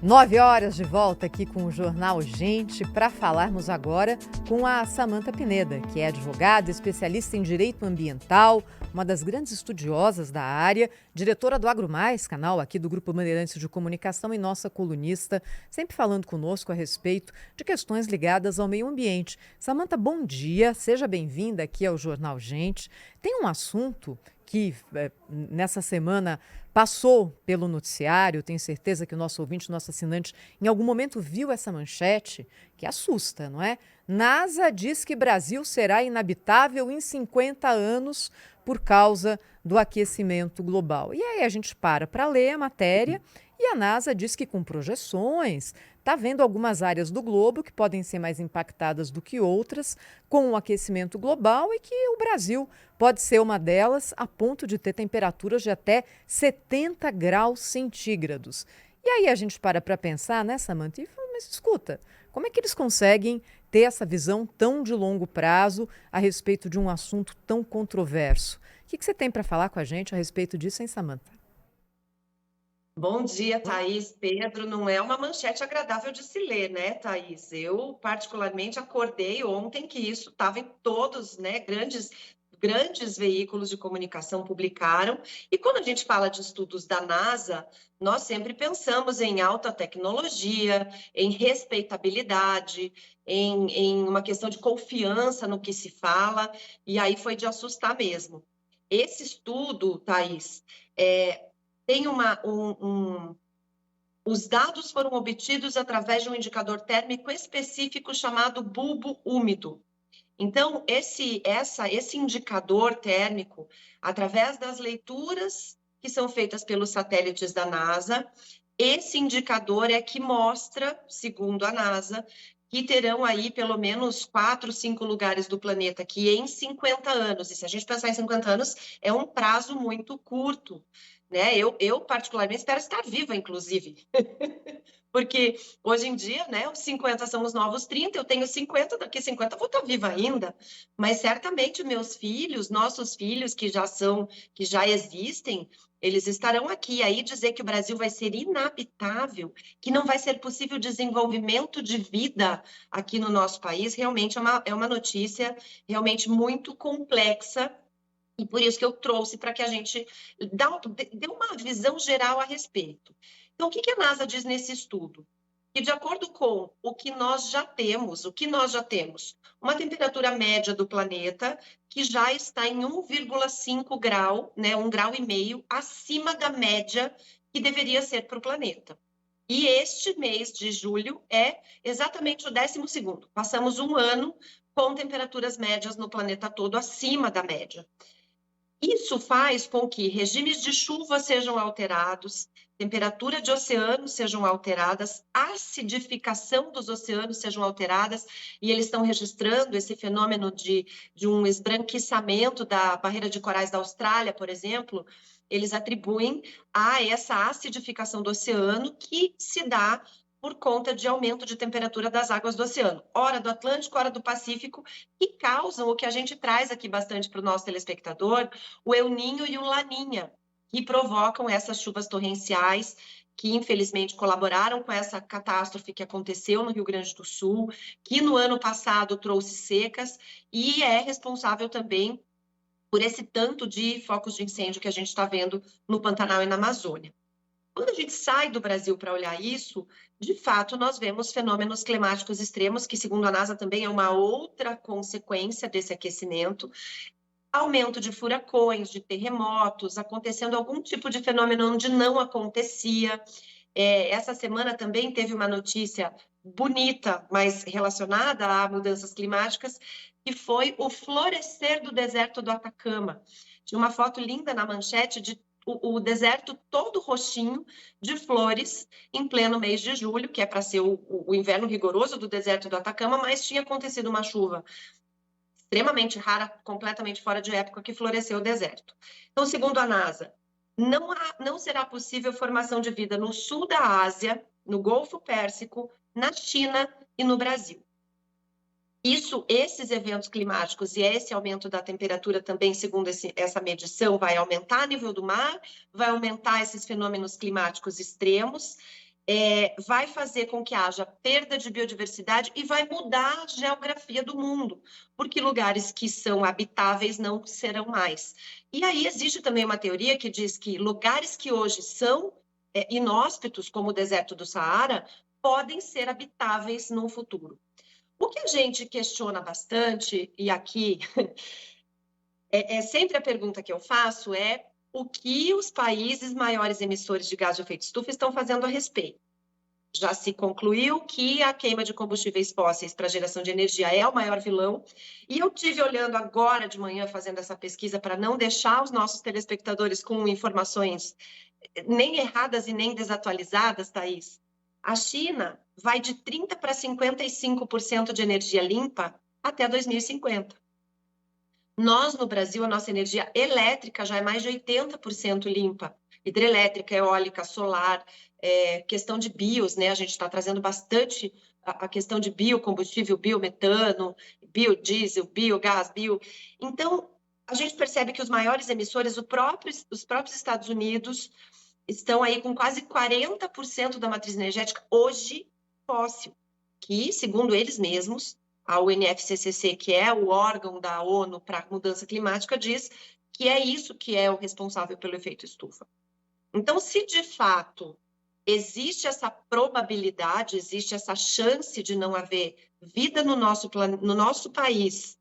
9 horas de volta aqui com o Jornal Gente para falarmos agora com a Samantha Pineda, que é advogada, especialista em direito ambiental, uma das grandes estudiosas da área, diretora do AgroMais, canal aqui do Grupo Bandeirantes de Comunicação e nossa colunista, sempre falando conosco a respeito de questões ligadas ao meio ambiente. Samantha, bom dia, seja bem-vinda aqui ao Jornal Gente. Tem um assunto que nessa semana passou pelo noticiário, tenho certeza que o nosso ouvinte, nosso assinante, em algum momento viu essa manchete, que assusta, não é? NASA diz que Brasil será inabitável em 50 anos por causa do aquecimento global. E aí a gente para ler a matéria e a NASA diz que com projeções está vendo algumas áreas do globo que podem ser mais impactadas do que outras com o aquecimento global e que o Brasil pode ser uma delas a ponto de ter temperaturas de até 70 graus centígrados. E aí a gente para pensar, né, Samantha? E fala, mas escuta, como é que eles conseguem ter essa visão tão de longo prazo a respeito de um assunto tão controverso? O que você tem para falar com a gente a respeito disso, hein, Samantha? Bom dia, Thaís. Pedro, não é uma manchete agradável de se ler, né, Thaís? Eu, particularmente, acordei ontem que isso estava em todos, né, grandes veículos de comunicação publicaram. E quando a gente fala de estudos da NASA, nós sempre pensamos em alta tecnologia, em respeitabilidade, em uma questão de confiança no que se fala, e aí foi de assustar mesmo. Esse estudo, Thaís, tem os dados foram obtidos através de um indicador térmico específico chamado bulbo úmido. Então, esse indicador térmico, através das leituras que são feitas pelos satélites da NASA, esse indicador é que mostra, segundo a NASA, que terão aí pelo menos 4, 5 lugares do planeta que em 50 anos, e se a gente pensar em 50 anos, é um prazo muito curto, né? Eu particularmente espero estar viva, inclusive, porque hoje em dia, né, os 50 são os novos 30, eu tenho 50, daqui a 50 eu vou estar viva ainda, mas certamente meus filhos, nossos filhos que já existem, eles estarão aqui. Aí dizer que o Brasil vai ser inabitável, que não vai ser possível desenvolvimento de vida aqui no nosso país, realmente é uma notícia realmente muito complexa. E por isso que eu trouxe para que a gente dê uma visão geral a respeito. Então, o que a NASA diz nesse estudo? Que de acordo com o que nós já temos, uma temperatura média do planeta que já está em 1,5 grau, né, 1,5 grau acima da média que deveria ser para o planeta. E este mês de julho é exatamente o 12º. Passamos um ano com temperaturas médias no planeta todo acima da média. Isso faz com que regimes de chuva sejam alterados, temperatura de oceanos sejam alteradas, acidificação dos oceanos sejam alteradas, e eles estão registrando esse fenômeno de um esbranquiçamento da barreira de corais da Austrália, por exemplo, eles atribuem a essa acidificação do oceano que se dá por conta de aumento de temperatura das águas do oceano, ora do Atlântico, ora do Pacífico, que causam o que a gente traz aqui bastante para o nosso telespectador, o El Niño e o Laninha, que provocam essas chuvas torrenciais, que infelizmente colaboraram com essa catástrofe que aconteceu no Rio Grande do Sul, que no ano passado trouxe secas e é responsável também por esse tanto de focos de incêndio que a gente está vendo no Pantanal e na Amazônia. Quando a gente sai do Brasil para olhar isso, de fato, nós vemos fenômenos climáticos extremos, que, segundo a NASA, também é uma outra consequência desse aquecimento. Aumento de furacões, de terremotos, acontecendo algum tipo de fenômeno onde não acontecia. Essa semana também teve uma notícia bonita, mas relacionada a mudanças climáticas, que foi o florescer do deserto do Atacama. Tinha uma foto linda na manchete de o deserto todo roxinho de flores em pleno mês de julho, que é para ser o inverno rigoroso do deserto do Atacama, mas tinha acontecido uma chuva extremamente rara, completamente fora de época, que floresceu o deserto. Então, segundo a NASA, não será possível formação de vida no sul da Ásia, no Golfo Pérsico, na China e no Brasil. Esses eventos climáticos e esse aumento da temperatura também, segundo essa medição, vai aumentar o nível do mar, vai aumentar esses fenômenos climáticos extremos vai fazer com que haja perda de biodiversidade e vai mudar a geografia do mundo, porque lugares que são habitáveis não serão mais. E aí existe também uma teoria que diz que lugares que hoje são inóspitos, como o deserto do Saara, podem ser habitáveis no futuro. O que a gente questiona bastante, e aqui sempre a pergunta que eu faço é o que os países maiores emissores de gás de efeito estufa estão fazendo a respeito. Já se concluiu que a queima de combustíveis fósseis para geração de energia é o maior vilão, e eu tive olhando agora de manhã, fazendo essa pesquisa, para não deixar os nossos telespectadores com informações nem erradas e nem desatualizadas, Thaís. A China vai de 30% para 55% de energia limpa até 2050. Nós, no Brasil, a nossa energia elétrica já é mais de 80% limpa. Hidrelétrica, eólica, solar, questão de bios, né? A gente está trazendo bastante a questão de biocombustível, biometano, biodiesel, biogás, bio. Então, a gente percebe que os maiores emissores, os próprios Estados Unidos, estão aí com quase 40% da matriz energética hoje fóssil, que, segundo eles mesmos, a UNFCCC, que é o órgão da ONU para mudança climática, diz que é isso que é o responsável pelo efeito estufa. Então, se de fato existe essa probabilidade, existe essa chance de não haver vida no nosso país,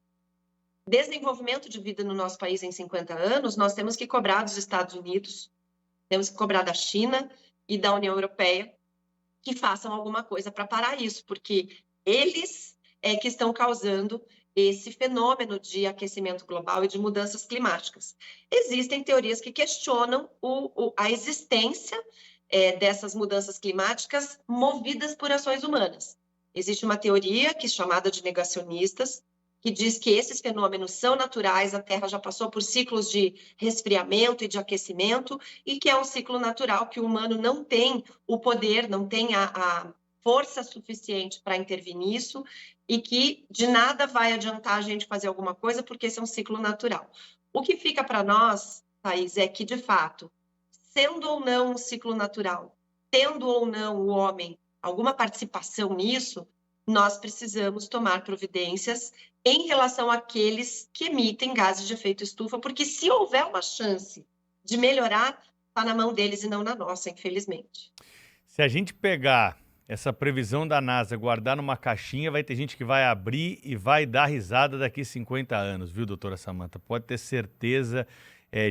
desenvolvimento de vida no nosso país em 50 anos, nós temos que cobrar dos Estados Unidos, temos que cobrar da China e da União Europeia que façam alguma coisa para parar isso, porque eles que estão causando esse fenômeno de aquecimento global e de mudanças climáticas. Existem teorias que questionam a existência dessas mudanças climáticas movidas por ações humanas. Existe uma teoria que é chamada de negacionistas, que diz que esses fenômenos são naturais, a Terra já passou por ciclos de resfriamento e de aquecimento, e que é um ciclo natural, que o humano não tem o poder, não tem a força suficiente para intervir nisso, e que de nada vai adiantar a gente fazer alguma coisa, porque esse é um ciclo natural. O que fica para nós, Thaís, é que, de fato, sendo ou não um ciclo natural, tendo ou não o homem alguma participação nisso, nós precisamos tomar providências em relação àqueles que emitem gases de efeito estufa, porque se houver uma chance de melhorar, está na mão deles e não na nossa, infelizmente. Se a gente pegar essa previsão da NASA, guardar numa caixinha, vai ter gente que vai abrir e vai dar risada daqui 50 anos, viu, doutora Samantha? Pode ter certeza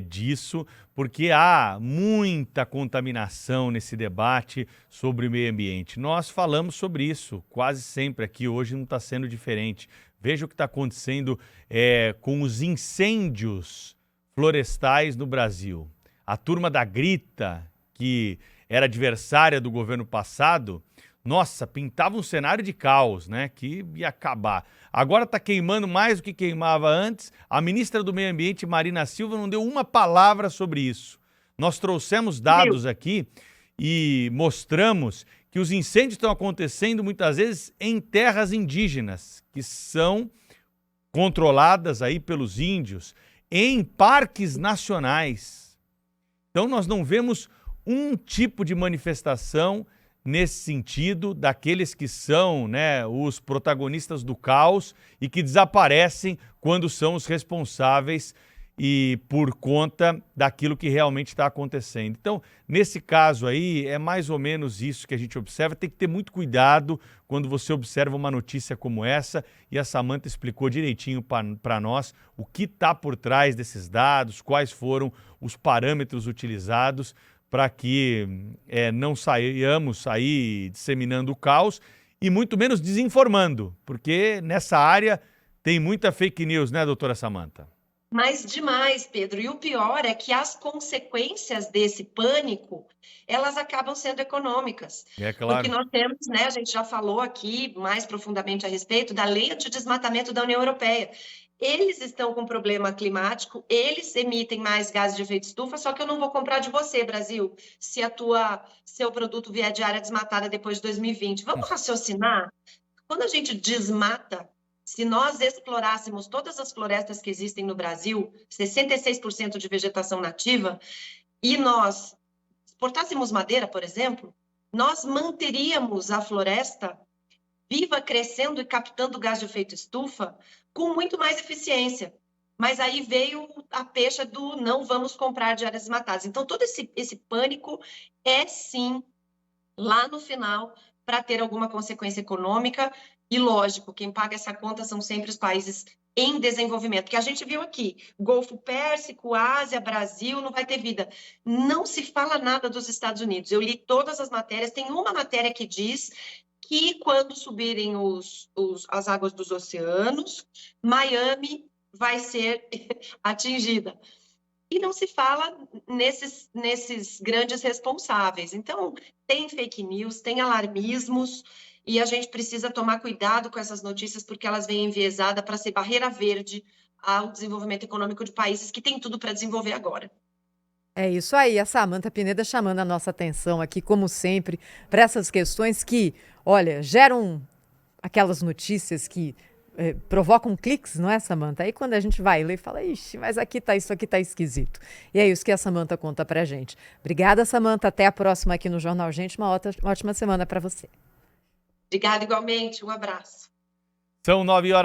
disso, porque há muita contaminação nesse debate sobre o meio ambiente. Nós falamos sobre isso quase sempre aqui, hoje não está sendo diferente. Veja o que está acontecendo com os incêndios florestais no Brasil. A turma da Grita, que era adversária do governo passado, nossa, pintava um cenário de caos, né? Que ia acabar. Agora está queimando mais do que queimava antes. A ministra do Meio Ambiente, Marina Silva, não deu uma palavra sobre isso. Nós trouxemos dados aqui e mostramos que os incêndios estão acontecendo muitas vezes em terras indígenas, que são controladas aí pelos índios, em parques nacionais. Então nós não vemos um tipo de manifestação nesse sentido, daqueles que são, né, os protagonistas do caos e que desaparecem quando são os responsáveis e por conta daquilo que realmente está acontecendo. Então, nesse caso aí, é mais ou menos isso que a gente observa. Tem que ter muito cuidado quando você observa uma notícia como essa, e a Samantha explicou direitinho para nós o que está por trás desses dados, quais foram os parâmetros utilizados para que não saiamos aí disseminando o caos e muito menos desinformando, porque nessa área tem muita fake news, né, doutora Samantha? Mas demais, Pedro. E o pior é que as consequências desse pânico, elas acabam sendo econômicas. É claro. Porque nós temos, né, a gente já falou aqui mais profundamente a respeito da lei de desmatamento da União Europeia. Eles estão com problema climático, eles emitem mais gases de efeito estufa, só que eu não vou comprar de você, Brasil, se seu produto vier de área desmatada depois de 2020. Vamos raciocinar? Quando a gente desmata, se nós explorássemos todas as florestas que existem no Brasil, 66% de vegetação nativa, e nós exportássemos madeira, por exemplo, nós manteríamos a floresta viva, crescendo e captando gás de efeito estufa com muito mais eficiência. Mas aí veio a pecha do não vamos comprar de áreas desmatadas. Então, todo esse pânico é, sim, lá no final, para ter alguma consequência econômica. E, lógico, quem paga essa conta são sempre os países em desenvolvimento, que a gente viu aqui, Golfo Pérsico, Ásia, Brasil, não vai ter vida. Não se fala nada dos Estados Unidos. Eu li todas as matérias, tem uma matéria que diz que quando subirem as águas dos oceanos, Miami vai ser atingida. E não se fala nesses grandes responsáveis. Então, tem fake news, tem alarmismos, e a gente precisa tomar cuidado com essas notícias, porque elas vêm enviesadas para ser barreira verde ao desenvolvimento econômico de países que têm tudo para desenvolver agora. É isso aí, a Samantha Pineda chamando a nossa atenção aqui, como sempre, para essas questões que, olha, geram aquelas notícias que provocam cliques, não é, Samantha? Aí quando a gente vai ler, fala, ixi, mas isso aqui tá esquisito. E é isso que a Samantha conta pra gente. Obrigada, Samantha. Até a próxima aqui no Jornal Gente. Uma ótima semana para você. Obrigada igualmente. Um abraço. São 9h.